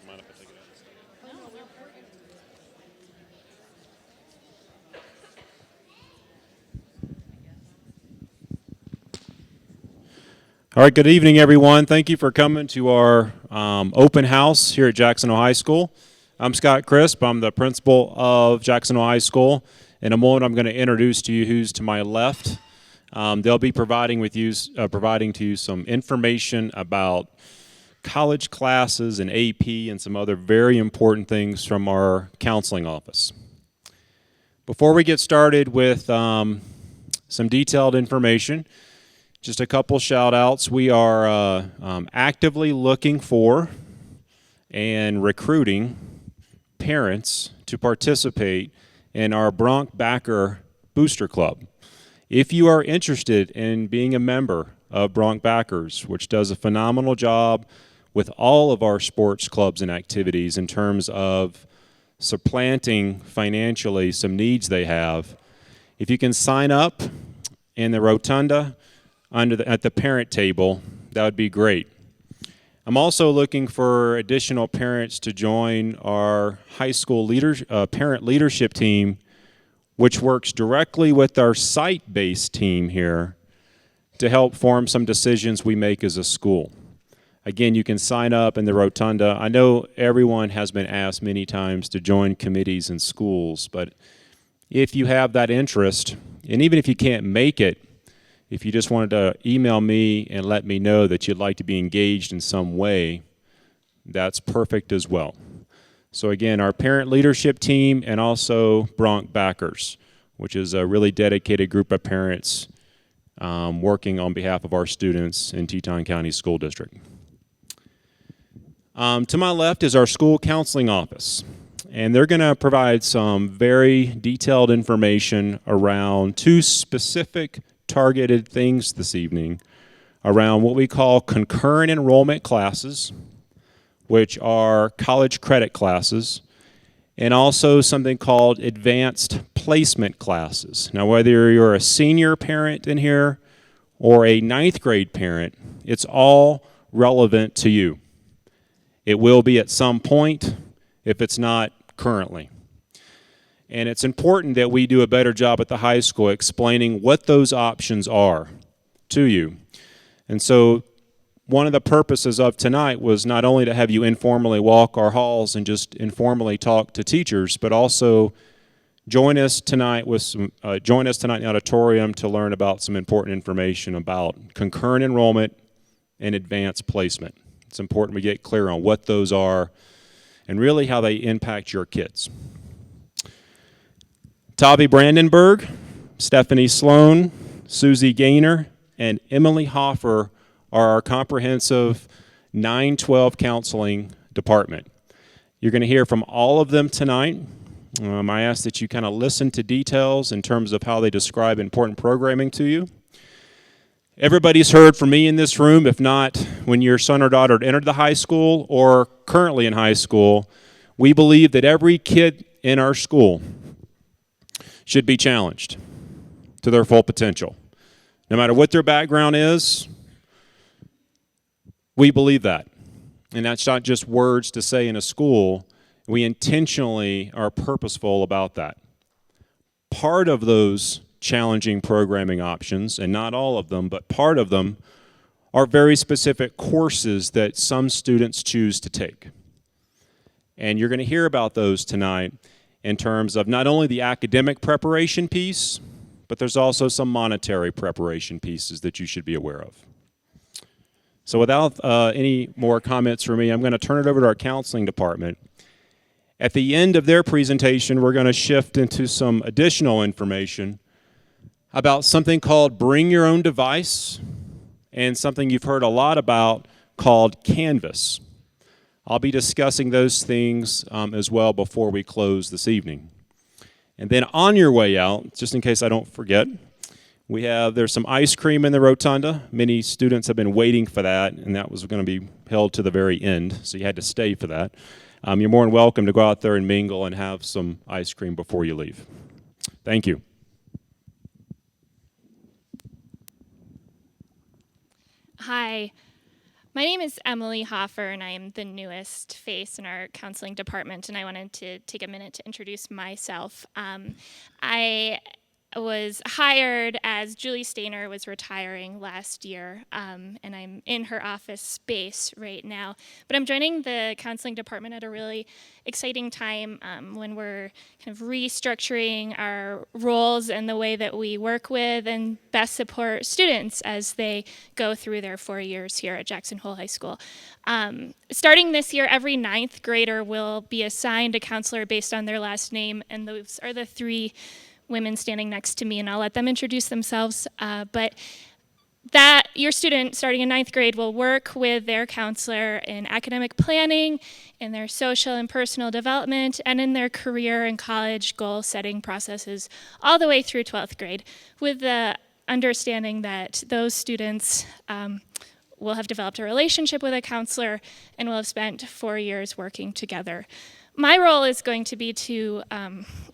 Mind if I take it out? All right, good evening, everyone. Thank you for coming to our open house here at Jackson High School. I'm Scott Crisp. I'm the principal of Jackson High School. In a moment, I'm going to introduce to you who's to my left. They'll be providing to you some information about college classes and AP and some other very important things from our counseling office. Before we get started with some detailed information, just a couple shout outs. We are actively looking for and recruiting parents to participate in our Bronc Backer Booster Club. If you are interested in being a member of Bronc Backers, which does a phenomenal job with all of our sports clubs and activities in terms of supplanting financially some needs they have, if you can sign up in the rotunda at the parent table, that would be great. I'm also looking for additional parents to join our high school parent leadership team, which works directly with our site-based team here to help form some decisions we make as a school. Again, you can sign up in the rotunda. I know everyone has been asked many times to join committees in schools, but if you have that interest, and even if you can't make it, if you just wanted to email me and let me know that you'd like to be engaged in some way, that's perfect as well. So again, our parent leadership team and also Bronc Backers, which is a really dedicated group of parents working on behalf of our students in Teton County School District. To my left is our school counseling office, and they're going to provide some very detailed information around two specific targeted things this evening around what we call concurrent enrollment classes, which are college credit classes, and also something called advanced placement classes. Now, whether you're a senior parent in here or a ninth grade parent, it's all relevant to you. It will be at some point if it's not currently. And it's important that we do a better job at the high school explaining what those options are to you. And so one of the purposes of tonight was not only to have you informally walk our halls and just informally talk to teachers, but also join us tonight in the auditorium to learn about some important information about concurrent enrollment and advanced placement. It's important we get clear on what those are and really how they impact your kids. Tavi Brandenburg, Stephanie Sloan, Susie Gaynor, and Emily Hoffer are our comprehensive 9-12 counseling department. You're going to hear from all of them tonight. I ask that you kind of listen to details in terms of how they describe important programming to you. Everybody's heard from me in this room, if not when your son or daughter entered the high school or currently in high school, we believe that every kid in our school should be challenged to their full potential. No matter what their background is, we believe that. And that's not just words to say in a school. We intentionally are purposeful about that. Part of those challenging programming options, and not all of them, but part of them, are very specific courses that some students choose to take. And you're going to hear about those tonight in terms of not only the academic preparation piece, but there's also some monetary preparation pieces that you should be aware of. So without any more comments from me, I'm going to turn it over to our counseling department. At the end of their presentation, we're going to shift into some additional information about something called Bring Your Own Device and something you've heard a lot about called Canvas. I'll be discussing those things as well before we close this evening. And then on your way out, just in case I don't forget, there's some ice cream in the rotunda. Many students have been waiting for that, and that was going to be held to the very end, so you had to stay for that. You're more than welcome to go out there and mingle and have some ice cream before you leave. Thank you. Hi. My name is Emily Hoffer, and I am the newest face in our counseling department, and I wanted to take a minute to introduce myself. I was hired as Julie Stainer was retiring last year, and I'm in her office space right now. But I'm joining the counseling department at a really exciting time when we're kind of restructuring our roles and the way that we work with and best support students as they go through their 4 years here at Jackson Hole High School. Starting this year, every 9th grader will be assigned a counselor based on their last name, and those are the 3 women standing next to me, and I'll let them introduce themselves. But that your student starting in 9th grade will work with their counselor in academic planning, in their social and personal development, and in their career and college goal setting processes all the way through 12th grade, with the understanding that those students will have developed a relationship with a counselor and will have spent 4 years working together. My role is going to be to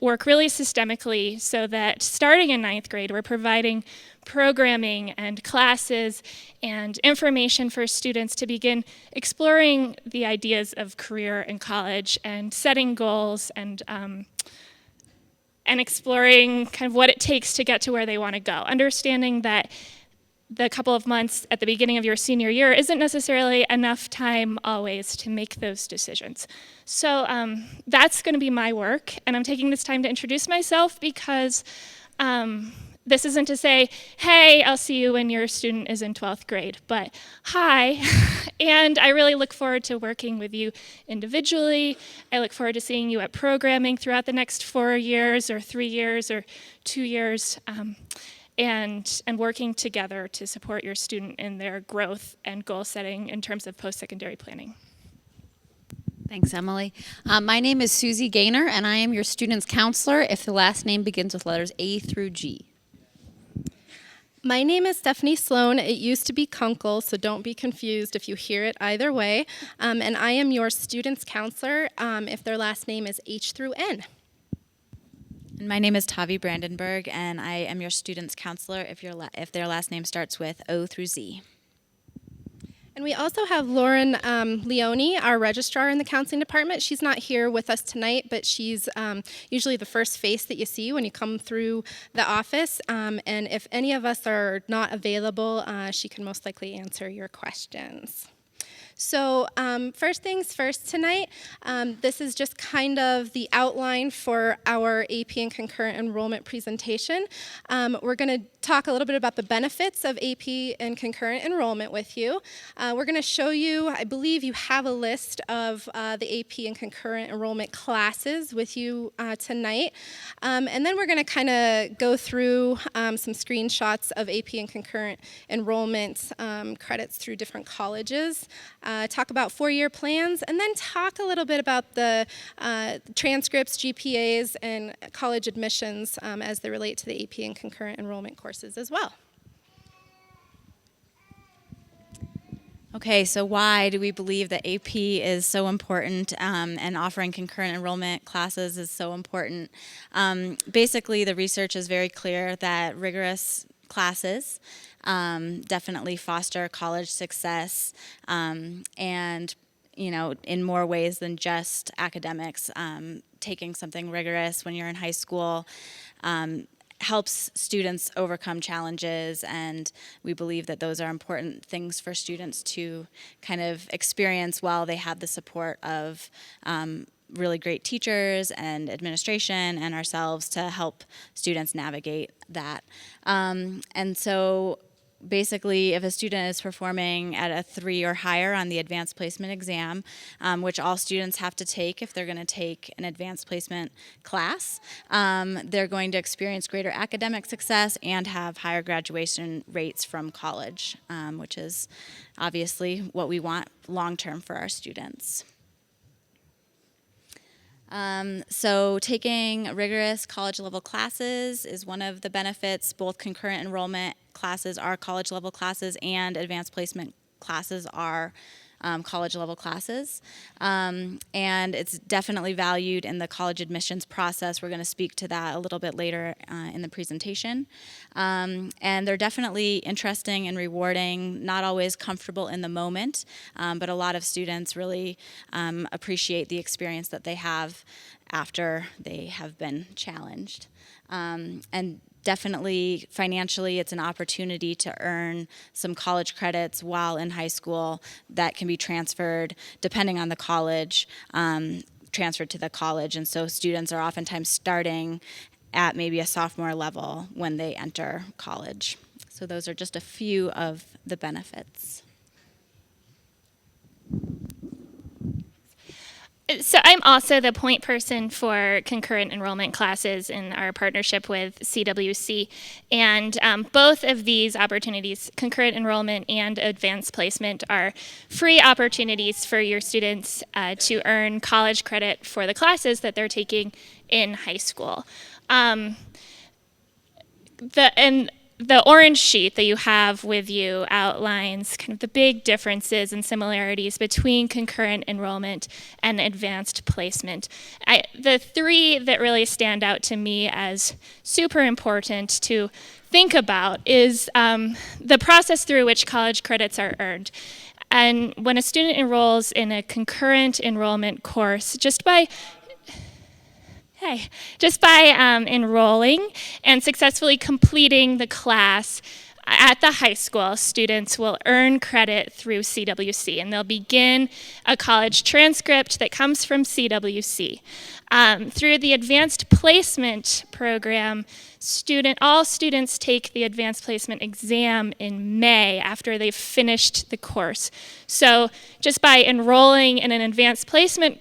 work really systemically so that starting in 9th grade, we're providing programming and classes and information for students to begin exploring the ideas of career and college and setting goals and exploring kind of what it takes to get to where they want to go. Understanding that the couple of months at the beginning of your senior year isn't necessarily enough time always to make those decisions. So that's going to be my work, and I'm taking this time to introduce myself because this isn't to say, hey, I'll see you when your student is in 12th grade, but hi, and I really look forward to working with you individually. I look forward to seeing you at programming throughout the next 4 years or 3 years or 2 years. And working together to support your student in their growth and goal setting in terms of post-secondary planning. Thanks, Emily. My name is Susie Gaynor, and I am your student's counselor if the last name begins with letters A through G. My name is Stephanie Sloan. It used to be Kunkel, so don't be confused if you hear it either way. And I am your student's counselor if their last name is H through N. And my name is Tavi Brandenburg, and I am your student's counselor if their last name starts with O through Z. And we also have Lauren Leone, our registrar in the counseling department. She's not here with us tonight, but she's usually the first face that you see when you come through the office. And if any of us are not available, she can most likely answer your questions. So first things first tonight, this is just kind of the outline for our AP and concurrent enrollment presentation. We're going to talk a little bit about the benefits of AP and concurrent enrollment with you. We're going to show you, I believe you have a list of the AP and concurrent enrollment classes with you tonight. And then we're going to kind of go through some screenshots of AP and concurrent enrollment credits through different colleges. Talk about 4-year plans, and then talk a little bit about the transcripts, GPAs, and college admissions as they relate to the AP and concurrent enrollment courses as well. Okay, so why do we believe that AP is so important and offering concurrent enrollment classes is so important? Basically, the research is very clear that rigorous classes definitely foster college success and, you know, in more ways than just academics. Taking something rigorous when you're in high school helps students overcome challenges, and we believe that those are important things for students to kind of experience while they have the support of really great teachers and administration and ourselves to help students navigate that. And so basically, if a student is performing at a 3 or higher on the advanced placement exam, which all students have to take if they're going to take an advanced placement class, they're going to experience greater academic success and have higher graduation rates from college, which is obviously what we want long-term for our students. So taking rigorous college level classes is one of the benefits. Both concurrent enrollment classes are college level classes and advanced placement classes are college level classes. And it's definitely valued in the college admissions process. We're going to speak to that a little bit later in the presentation. And they're definitely interesting and rewarding, not always comfortable in the moment, but a lot of students really appreciate the experience that they have after they have been challenged. And definitely financially, it's an opportunity to earn some college credits while in high school that can be transferred, depending on the college, transferred to the college. And so students are oftentimes starting at maybe a sophomore level when they enter college. So those are just a few of the benefits. So I'm also the point person for concurrent enrollment classes in our partnership with CWC. And both of these opportunities, concurrent enrollment and advanced placement, are free opportunities for your students to earn college credit for the classes that they're taking in high school. The orange sheet that you have with you outlines kind of the big differences and similarities between concurrent enrollment and advanced placement. The three that really stand out to me as super important to think about is the process through which college credits are earned. And when a student enrolls in a concurrent enrollment course, just by enrolling and successfully completing the class at the high school, students will earn credit through CWC, and they'll begin a college transcript that comes from CWC. Through the advanced placement program, all students take the advanced placement exam in May after they've finished the course. So just by enrolling in an advanced placement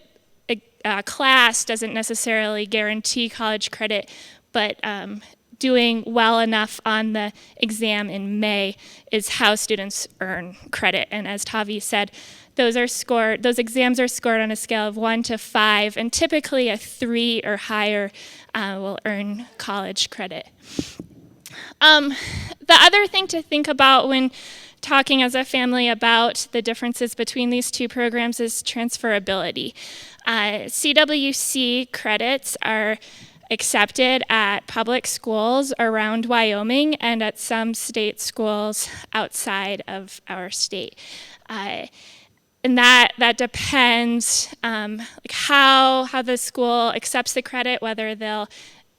class doesn't necessarily guarantee college credit, but doing well enough on the exam in May is how students earn credit. And as Tavi said, those exams are scored on a scale of 1 to 5, and typically a 3 or higher will earn college credit. The other thing to think about when talking as a family about the differences between these two programs is transferability. CWC credits are accepted at public schools around Wyoming and at some state schools outside of our state. And that depends how the school accepts the credit, whether they'll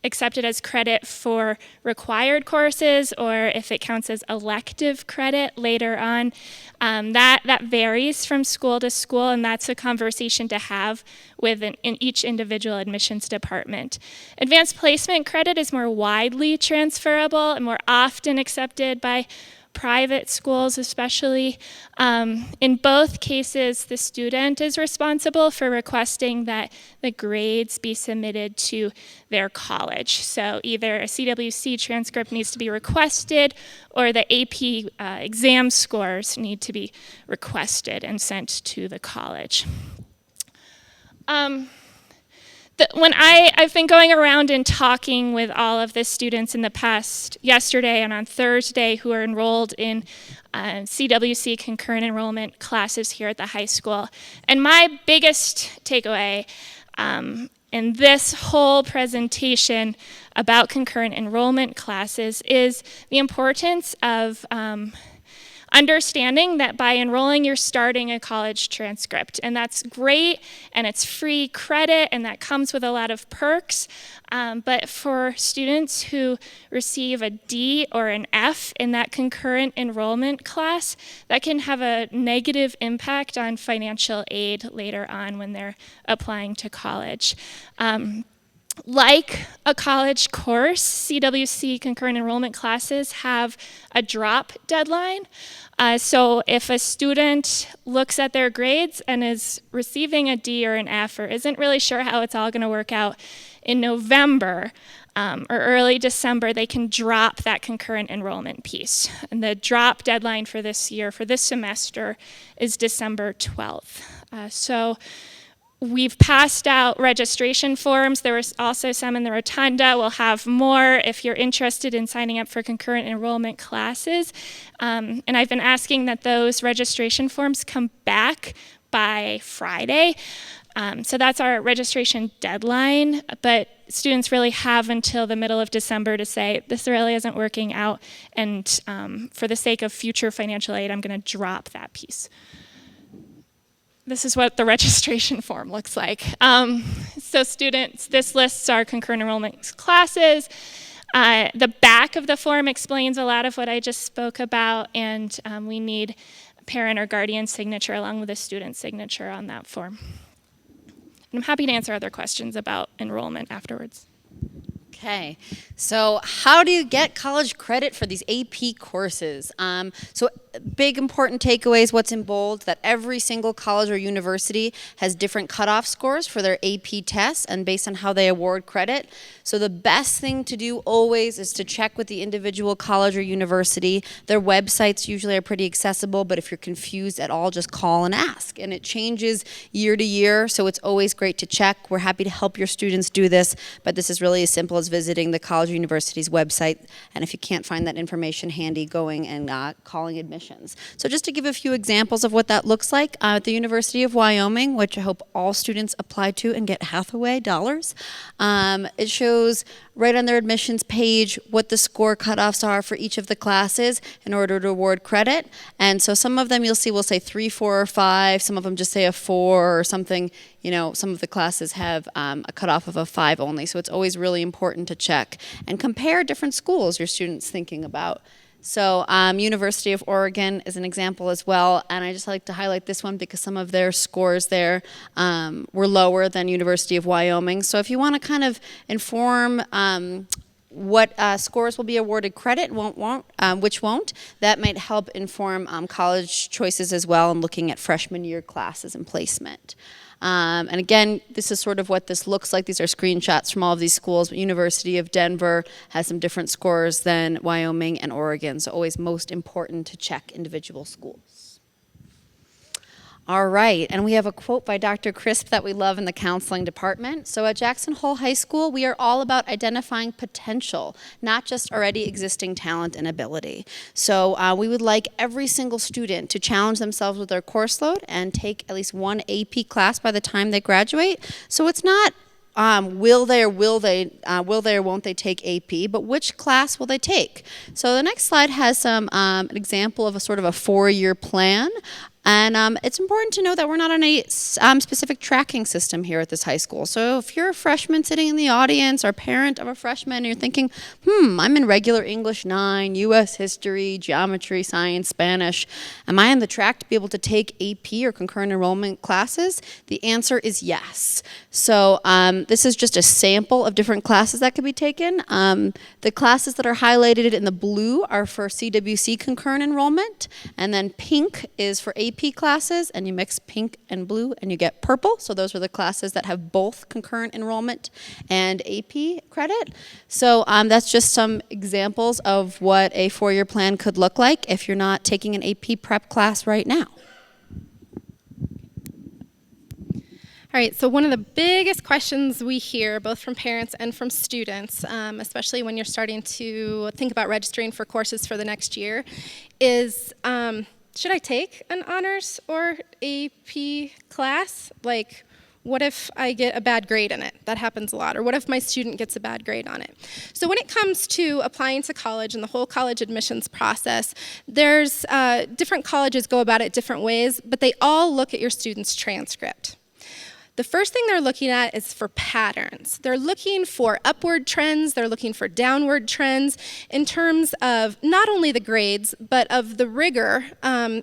accept it as credit for required courses or if it counts as elective credit later on. That varies from school to school, and that's a conversation to have with in each individual admissions department. Advanced placement credit is more widely transferable and more often accepted by private schools especially. In both cases, the student is responsible for requesting that the grades be submitted to their college. So either a CWC transcript needs to be requested or the AP exam scores need to be requested and sent to the college. When I've been going around and talking with all of the students in the past, yesterday and on Thursday, who are enrolled in CWC concurrent enrollment classes here at the high school. And my biggest takeaway in this whole presentation about concurrent enrollment classes is the importance of understanding that by enrolling, you're starting a college transcript. And that's great, and it's free credit, and that comes with a lot of perks. But for students who receive a D or an F in that concurrent enrollment class, that can have a negative impact on financial aid later on when they're applying to college. Like a college course, CWC concurrent enrollment classes have a drop deadline. So if a student looks at their grades and is receiving a D or an F or isn't really sure how it's all going to work out in November or early December, they can drop that concurrent enrollment piece. And the drop deadline for this year, for this semester, is December 12th. So We've passed out registration forms. There was also some in the rotunda. We'll have more if you're interested in signing up for concurrent enrollment classes. And I've been asking that those registration forms come back by Friday. So that's our registration deadline, but students really have until the middle of December to say, this really isn't working out, and for the sake of future financial aid, I'm going to drop that piece. This is what the registration form looks like. So students, this lists our concurrent enrollment classes. The back of the form explains a lot of what I just spoke about, and we need a parent or guardian signature along with a student signature on that form. And I'm happy to answer other questions about enrollment afterwards. Okay, so how do you get college credit for these AP courses? So big important takeaways, what's in bold, that every single college or university has different cutoff scores for their AP tests and based on how they award credit. So the best thing to do always is to check with the individual college or university. Their websites usually are pretty accessible, but if you're confused at all, just call and ask. And it changes year to year, so it's always great to check. We're happy to help your students do this, but this is really as simple as visiting the college or university's website, and if you can't find that information handy, going and calling admissions. So just to give a few examples of what that looks like, at the University of Wyoming, which I hope all students apply to and get Hathaway dollars, it shows right on their admissions page what the score cutoffs are for each of the classes in order to award credit. And so some of them you'll see will say 3, 4, or 5. Some of them just say a 4 or something. You know, some of the classes have a cutoff of a 5 only. So it's always really important to check and compare different schools your students thinking about. So University of Oregon is an example as well, and I just like to highlight this one because some of their scores there were lower than University of Wyoming. So if you want to kind of inform what scores will be awarded credit, which won't, that might help inform college choices as well and looking at freshman year classes and placement. And again, this is sort of what this looks like. These are screenshots from all of these schools. But University of Denver has some different scores than Wyoming and Oregon, so always most important to check individual schools. All right, and we have a quote by Dr. Crisp that we love in the counseling department. So at Jackson Hole High School, we are all about identifying potential, not just already existing talent and ability. So we would like every single student to challenge themselves with their course load and take at least one AP class by the time they graduate. So it's not will they or won't they take AP, but which class will they take? So the next slide has some an example of a sort of a 4-year plan. And it's important to know that we're not on a specific tracking system here at this high school. So if you're a freshman sitting in the audience or parent of a freshman and you're thinking, I'm in regular English 9, U.S. history, geometry, science, Spanish, am I on the track to be able to take AP or concurrent enrollment classes? The answer is yes. So this is just a sample of different classes that could be taken. The classes that are highlighted in the blue are for CWC concurrent enrollment, and then pink is for AP classes, and you mix pink and blue and you get purple. So those are the classes that have both concurrent enrollment and AP credit. So that's just some examples of what a 4-year plan could look like if you're not taking an AP prep class right now. All right, so one of the biggest questions we hear, both from parents and from students, especially when you're starting to think about registering for courses for the next year, is should I take an honors or AP class? Like, what if I get a bad grade in it? That happens a lot. Or what if my student gets a bad grade on it? So when it comes to applying to college and the whole college admissions process, there's different colleges go about it different ways, but they all look at your student's transcript. The first thing they're looking at is for patterns. They're looking for upward trends, they're looking for downward trends in terms of not only the grades, but of the rigor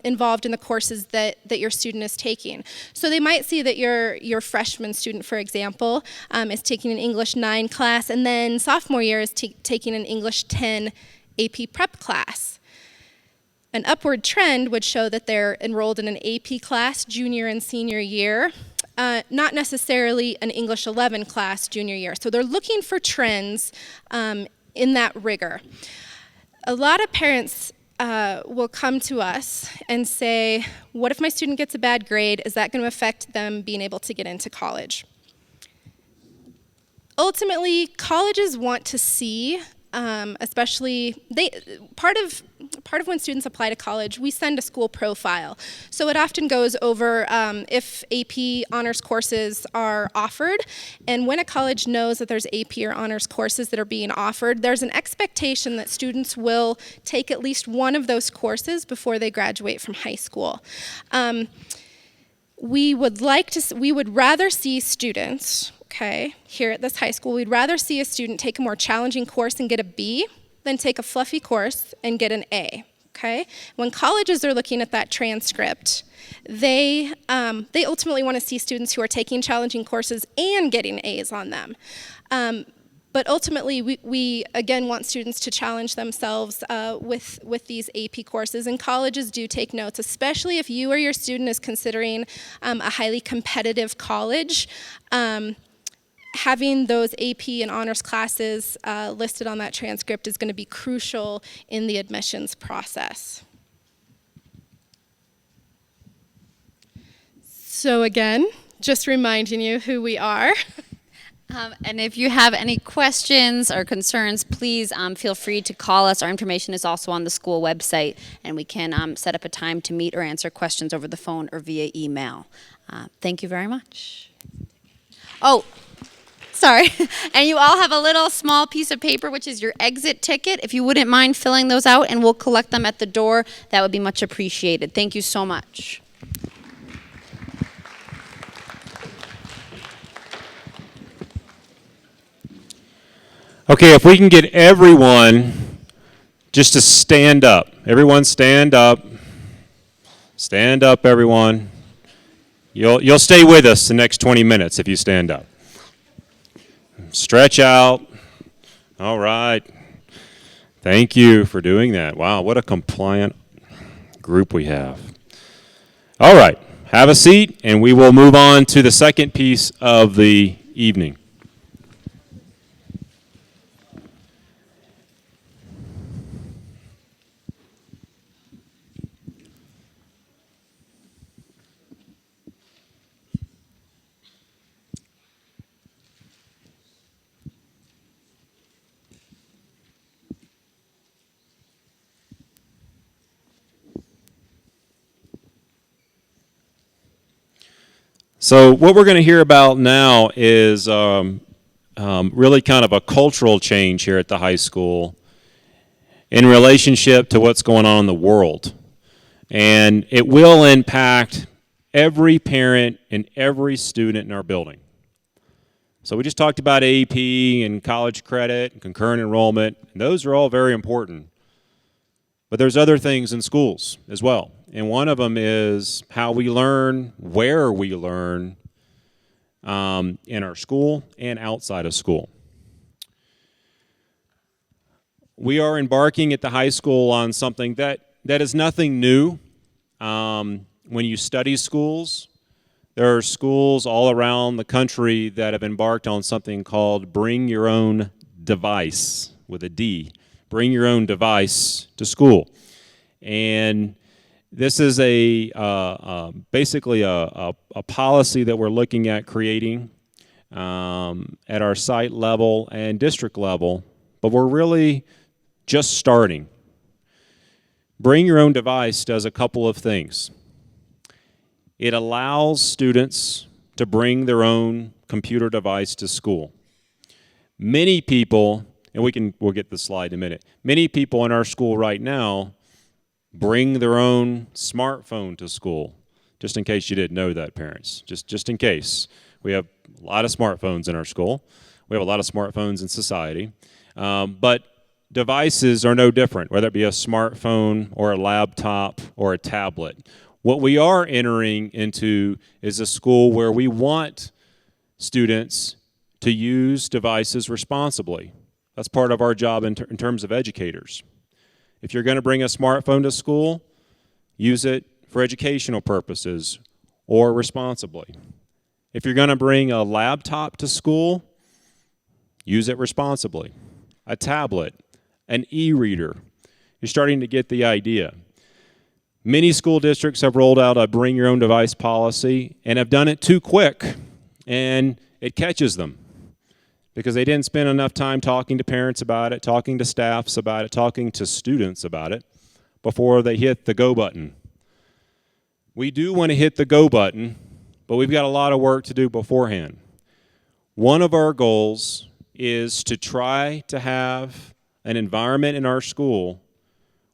involved in the courses that your student is taking. So they might see that your freshman student, for example, is taking an English 9 class, and then sophomore year is taking an English 10 AP prep class. An upward trend would show that they're enrolled in an AP class junior and senior year, not necessarily an English 11 class junior year. So they're looking for trends in that rigor. A lot of parents will come to us and say, what if my student gets a bad grade? Is that going to affect them being able to get into college? Ultimately, colleges want to see, especially, part of when students apply to college, we send a school profile. So it often goes over if AP honors courses are offered, and when a college knows that there's AP or honors courses that are being offered, there's an expectation that students will take at least one of those courses before they graduate from high school. We would rather see students, here at this high school, we'd rather see a student take a more challenging course and get a B than take a fluffy course and get an A, When colleges are looking at that transcript, they ultimately want to see students who are taking challenging courses and getting A's on them. But ultimately, we again want students to challenge themselves with these AP courses, and colleges do take notes, especially if you or your student is considering a highly competitive college. Having those AP and honors classes listed on that transcript is going to be crucial in the admissions process. So again, just reminding you who we are. And if you have any questions or concerns, please feel free to call us. Our information is also on the school website, and we can set up a time to meet or answer questions over the phone or via email. Thank you very much. Oh, sorry. And you all have a little small piece of paper, which is your exit ticket. If you wouldn't mind filling those out, and we'll collect them at the door, that would be much appreciated. Thank you so much. Okay, if we can get everyone just to stand up. Everyone stand up. Stand up, everyone. You'll stay with us the next 20 minutes if you stand up. Stretch out. All right. Thank you for doing that. Wow, what a compliant group we have. All right, have a seat, and we will move on to the second piece of the evening. So what we're going to hear about now is really kind of a cultural change here at the high school in relationship to what's going on in the world. And it will impact every parent and every student in our building. So we just talked about AP and college credit and concurrent enrollment, and those are all very important. But there's other things in schools as well. And one of them is how we learn, where we learn in our school and outside of school. We are embarking at the high school on something that is nothing new. When you study schools, there are schools all around the country that have embarked on something called Bring Your Own Device, with a D. Bring your own device to school. And this is basically a policy that we're looking at creating at our site level and district level, but we're really just starting. Bring Your Own Device does a couple of things. It allows students to bring their own computer device to school. Many people, and we'll get the slide in a minute, many people in our school right now bring their own smartphone to school, just in case you didn't know that, parents. Just in case. We have a lot of smartphones in our school. We have a lot of smartphones in society. But devices are no different, whether it be a smartphone or a laptop or a tablet. What we are entering into is a school where we want students to use devices responsibly. That's part of our job in terms of educators. If you're going to bring a smartphone to school, use it for educational purposes or responsibly. If you're going to bring a laptop to school, use it responsibly. A tablet, an e-reader. You're starting to get the idea. Many school districts have rolled out a bring your own device policy and have done it too quick, and it catches them because they didn't spend enough time talking to parents about it, talking to staffs about it, talking to students about it before they hit the go button. We do want to hit the go button, but we've got a lot of work to do beforehand. One of our goals is to try to have an environment in our school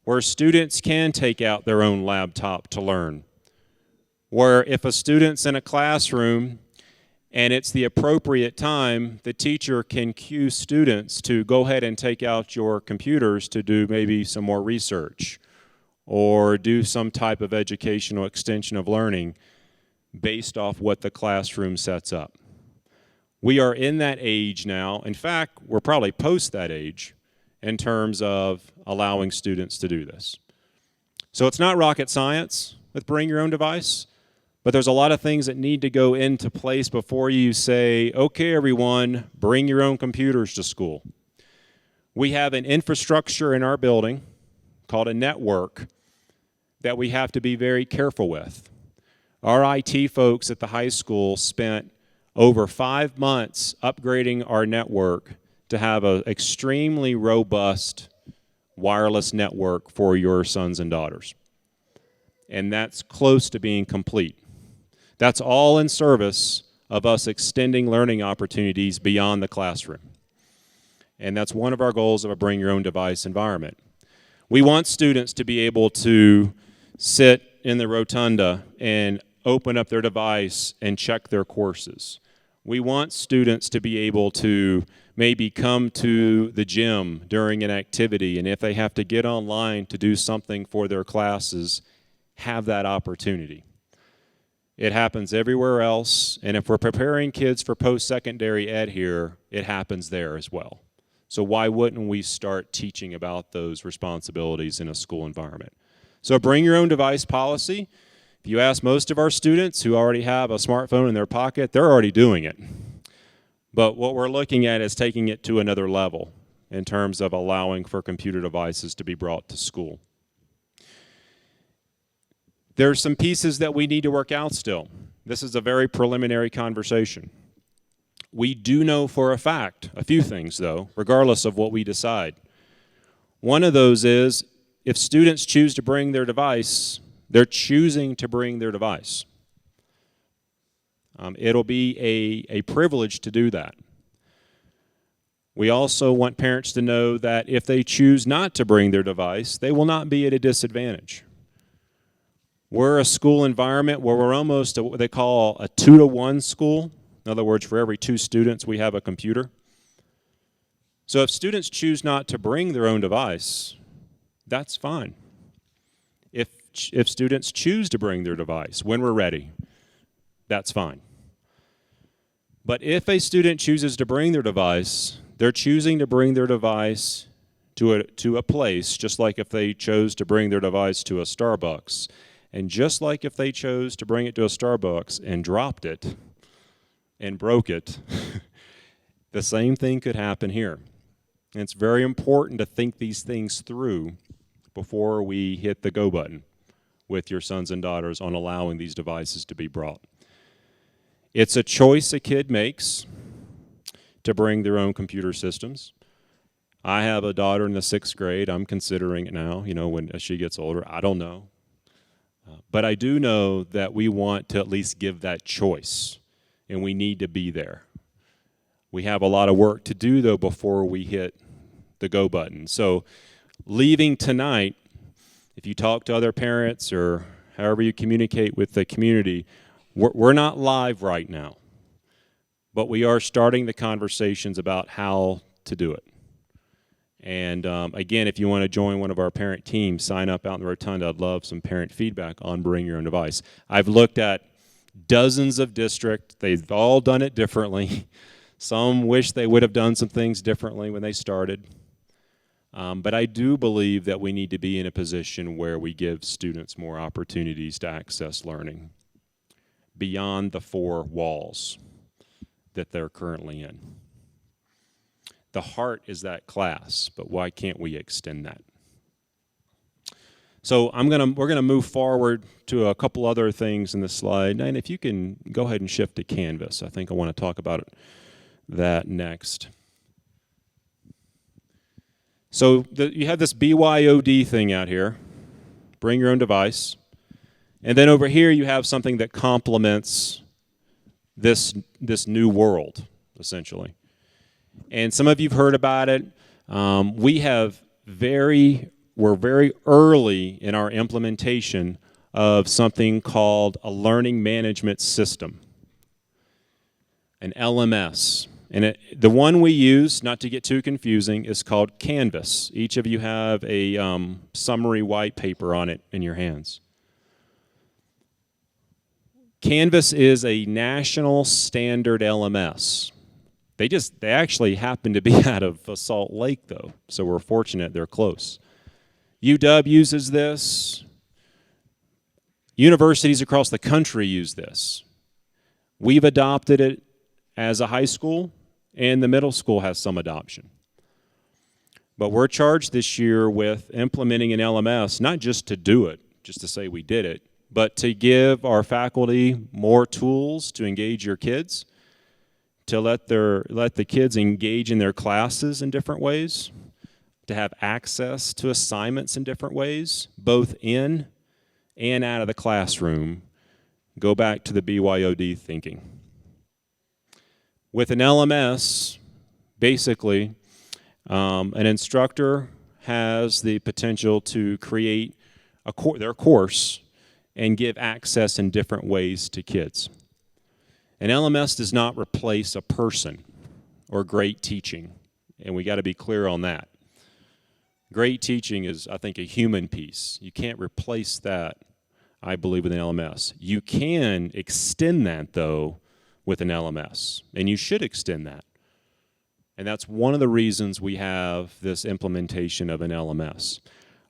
where students can take out their own laptop to learn. Where if a student's in a classroom and it's the appropriate time, the teacher can cue students to go ahead and take out your computers to do maybe some more research or do some type of educational extension of learning based off what the classroom sets up. We are in that age now. In fact, we're probably post that age in terms of allowing students to do this. So it's not rocket science with bring your own device, but there's a lot of things that need to go into place before you say, okay, everyone, bring your own computers to school. We have an infrastructure in our building called a network that we have to be very careful with. Our IT folks at the high school spent over 5 months upgrading our network to have an extremely robust wireless network for your sons and daughters. And that's close to being complete. That's all in service of us extending learning opportunities beyond the classroom. And that's one of our goals of a bring your own device environment. We want students to be able to sit in the rotunda and open up their device and check their courses. We want students to be able to maybe come to the gym during an activity, and if they have to get online to do something for their classes, have that opportunity. It happens everywhere else, and if we're preparing kids for post-secondary ed here, it happens there as well. So why wouldn't we start teaching about those responsibilities in a school environment? So bring your own device policy. If you ask most of our students who already have a smartphone in their pocket, they're already doing it. But what we're looking at is taking it to another level in terms of allowing for computer devices to be brought to school. There's some pieces that we need to work out still. This is a very preliminary conversation. We do know for a fact a few things, though, regardless of what we decide. One of those is if students choose to bring their device, they're choosing to bring their device. It'll be a privilege to do that. We also want parents to know that if they choose not to bring their device, they will not be at a disadvantage. We're a school environment where we're almost what they call a 2-to-1 school. In other words, for every 2 students, we have a computer. So if students choose not to bring their own device, that's fine. If students choose to bring their device when we're ready, that's fine. But if a student chooses to bring their device, they're choosing to bring their device to a place, just like if they chose to bring their device to a Starbucks. And just like if they chose to bring it to a Starbucks and dropped it and broke it, the same thing could happen here. And it's very important to think these things through before we hit the go button with your sons and daughters on allowing these devices to be brought. It's a choice a kid makes to bring their own computer systems. I have a daughter in the 6th grade. I'm considering it now, as she gets older. I don't know. But I do know that we want to at least give that choice, and we need to be there. We have a lot of work to do, though, before we hit the go button. So leaving tonight, if you talk to other parents or however you communicate with the community, we're not live right now, but we are starting the conversations about how to do it. And again, if you want to join one of our parent teams, sign up out in the rotunda. I'd love some parent feedback on bring your own device. I've looked at dozens of districts. They've all done it differently. Some wish they would have done some things differently when they started. But I do believe that we need to be in a position where we give students more opportunities to access learning beyond the 4 walls that they're currently in. The heart is that class, but why can't we extend that? So we're gonna move forward to a couple other things in this slide. And if you can go ahead and shift to Canvas, I think I want to talk about that next. So you have this BYOD thing out here, bring your own device. And then over here you have something that complements this new world, essentially. And some of you've heard about it. We're very early in our implementation of something called a learning management system, an LMS. And the one we use, not to get too confusing, is called Canvas. Each of you have a summary white paper on it in your hands. Canvas is a national standard LMS. They actually happen to be out of Salt Lake, though, so we're fortunate they're close. UW uses this. Universities across the country use this. We've adopted it as a high school, and the middle school has some adoption. But we're charged this year with implementing an LMS, not just to do it, just to say we did it, but to give our faculty more tools to engage your kids, to let the kids engage in their classes in different ways, to have access to assignments in different ways, both in and out of the classroom. Go back to the BYOD thinking. With an LMS, basically, an instructor has the potential to create their course and give access in different ways to kids. An LMS does not replace a person or great teaching, and we got to be clear on that. Great teaching is, I think, a human piece. You can't replace that, I believe, with an LMS. You can extend that, though, with an LMS, and you should extend that. And that's one of the reasons we have this implementation of an LMS.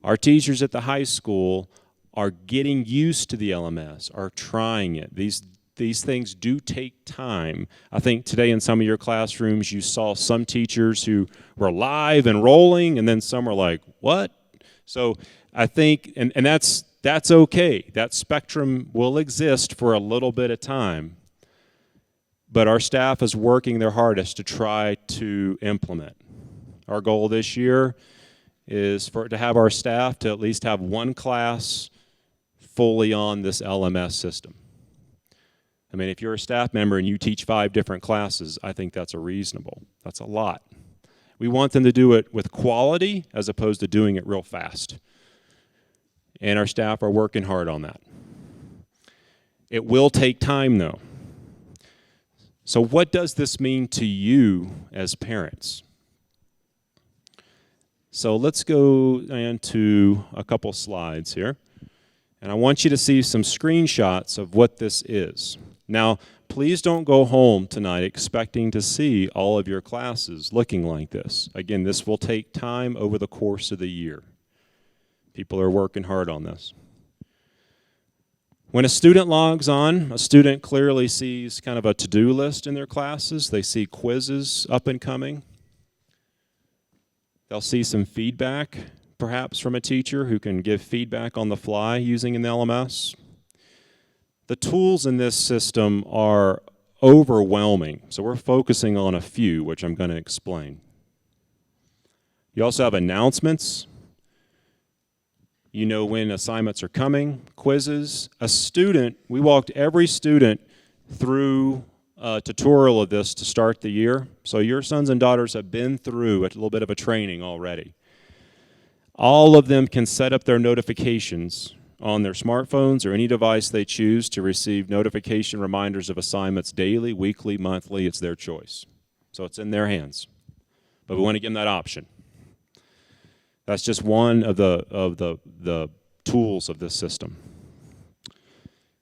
Our teachers at the high school are getting used to the LMS, are trying it. These things do take time. I think today in some of your classrooms you saw some teachers who were live and rolling, and then some were like, what? So I think, and that's okay. That spectrum will exist for a little bit of time. But our staff is working their hardest to try to implement. Our goal this year is to have our staff to at least have one class fully on this LMS system. I mean, if you're a staff member and you teach 5 different classes, I think that's that's a lot. We want them to do it with quality as opposed to doing it real fast. And our staff are working hard on that. It will take time, though. So what does this mean to you as parents? So let's go into a couple slides here. And I want you to see some screenshots of what this is. Now, please don't go home tonight expecting to see all of your classes looking like this. Again, this will take time over the course of the year. People are working hard on this. When a student logs on, a student clearly sees kind of a to-do list in their classes. They see quizzes up and coming. They'll see some feedback, perhaps from a teacher who can give feedback on the fly using an LMS. The tools in this system are overwhelming, so we're focusing on a few, which I'm going to explain. You also have announcements. You know when assignments are coming, quizzes. We walked every student through a tutorial of this to start the year. So your sons and daughters have been through a little bit of a training already. All of them can set up their notifications on their smartphones or any device they choose to receive notification reminders of assignments daily, weekly, monthly. It's their choice. So it's in their hands. But we want to give them that option. That's just one of the tools of this system.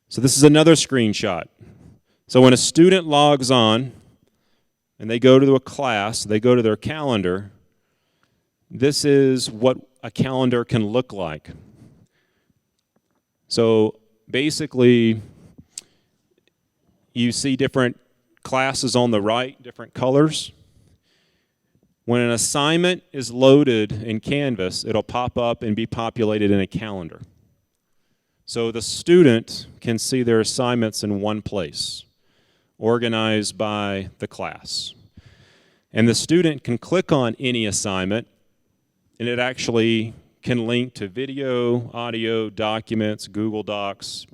So this is another screenshot. So when a student logs on and they go to a class, they go to their calendar, this is what a calendar can look like. So basically, you see different classes on the right, different colors. When an assignment is loaded in Canvas, it'll pop up and be populated in a calendar. So the student can see their assignments in one place, organized by the class. And the student can click on any assignment, and it actually can link to video, audio, documents, Google Docs,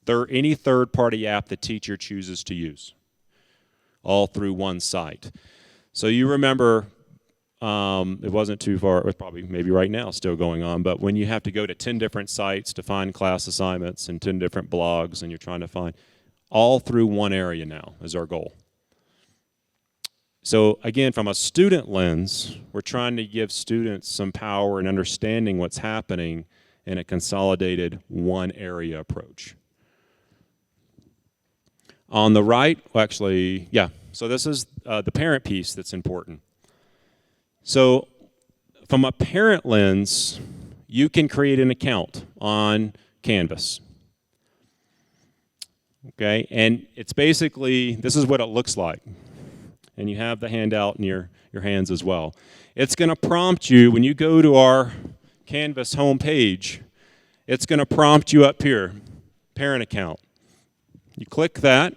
any third-party app the teacher chooses to use, all through one site. So you remember, it wasn't too far, it was probably maybe right now still going on, but when you have to go to 10 different sites to find class assignments and 10 different blogs, and you're trying to find, all through one area now is our goal. So again, from a student lens, we're trying to give students some power in understanding what's happening in a consolidated one area approach. On the right, well, actually, yeah, so this is the parent piece that's important. So from a parent lens, you can create an account on Canvas. Okay, and it's basically, this is what it looks like. And you have the handout in your hands as well. It's going to prompt you, when you go to our Canvas homepage, it's going to prompt you up here, parent account. You click that.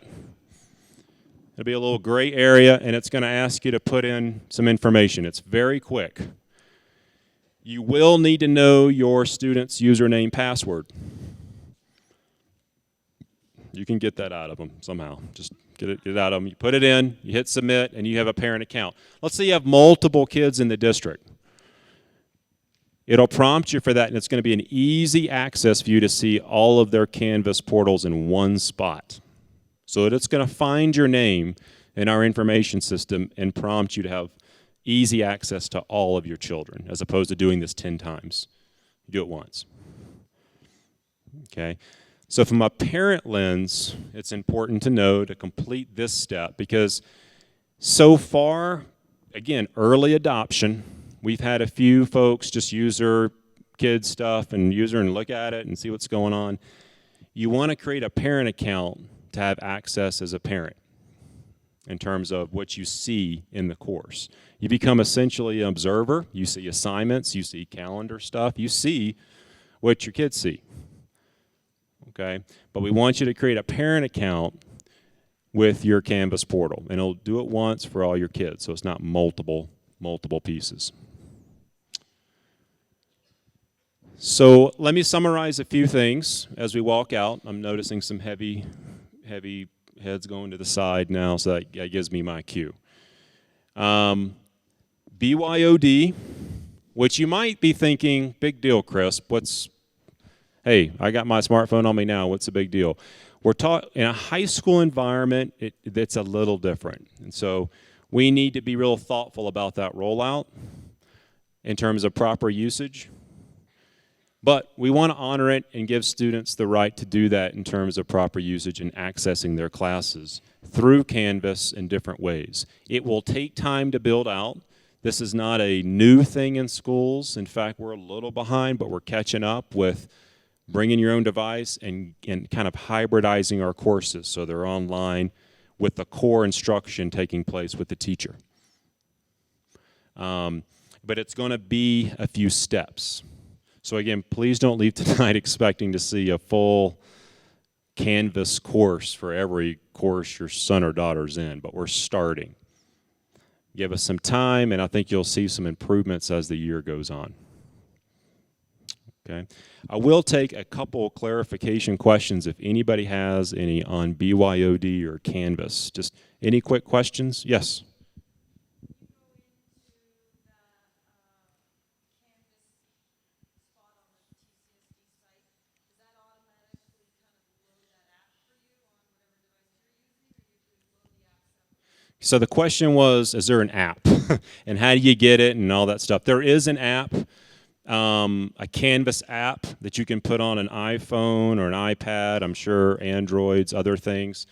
It'll be a little gray area, and it's going to ask you to put in some information. It's very quick. You will need to know your student's username password. You can get that out of them somehow. Just get it out of them. You put it in, you hit submit, and you have a parent account. Let's say you have multiple kids in the district. It'll prompt you for that, and it's going to be an easy access for you to see all of their Canvas portals in one spot. So that it's going to find your name in our information system and prompt you to have easy access to all of your children, as opposed to doing this 10 times. You do it once. Okay? So from a parent lens, it's important to know to complete this step, because so far, again, early adoption, we've had a few folks just use their kids' stuff and look at it and see what's going on. You want to create a parent account to have access as a parent in terms of what you see in the course. You become essentially an observer. You see assignments, you see calendar stuff, you see what your kids see. Okay? But we want you to create a parent account with your Canvas portal, and it'll do it once for all your kids, so it's not multiple pieces. So let me summarize a few things as we walk out. I'm noticing some heavy heads going to the side now, so that gives me my cue. BYOD, which you might be thinking, big deal, Chris. Hey, I got my smartphone on me now. What's the big deal? We're taught in a high school environment, it's a little different. And so we need to be real thoughtful about that rollout in terms of proper usage. But we want to honor it and give students the right to do that in terms of proper usage and accessing their classes through Canvas in different ways. It will take time to build out. This is not a new thing in schools. In fact, we're a little behind, but we're catching up with bringing your own device and kind of hybridizing our courses so they're online with the core instruction taking place with the teacher. But it's going to be a few steps. So again, please don't leave tonight expecting to see a full Canvas course for every course your son or daughter's in, but we're starting. Give us some time, and I think you'll see some improvements as the year goes on. Okay. I will take a couple clarification questions if anybody has any on BYOD or Canvas. Just any quick questions? Yes? So the question was, is there an app? And how do you get it and all that stuff? There is an app, a Canvas app that you can put on an iPhone or an iPad, I'm sure Androids, other things.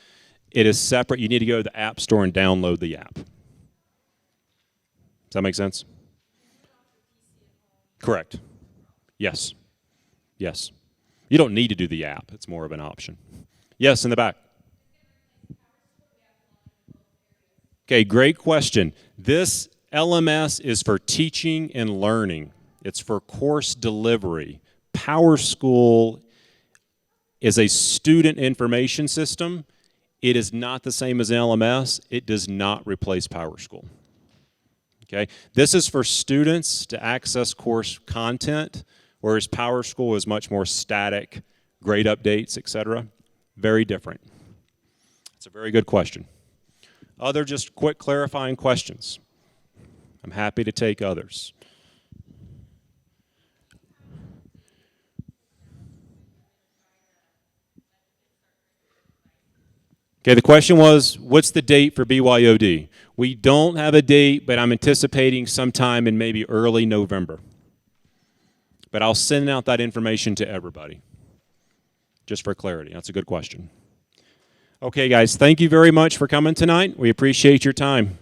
It is separate. You need to go to the App Store and download the app. Does that make sense? Correct. Yes. Yes. You don't need to do the app. It's more of an option. Yes, in the back. Okay, great question. This LMS is for teaching and learning. It's for course delivery. PowerSchool is a student information system. It is not the same as an LMS. It does not replace PowerSchool. Okay? This is for students to access course content, whereas PowerSchool is much more static, grade updates, etc. Very different. It's a very good question. Other just quick clarifying questions? I'm happy to take others. Okay, the question was, what's the date for BYOD? We don't have a date, but I'm anticipating sometime in maybe early November. But I'll send out that information to everybody, just for clarity. That's a good question. Okay, guys, thank you very much for coming tonight. We appreciate your time.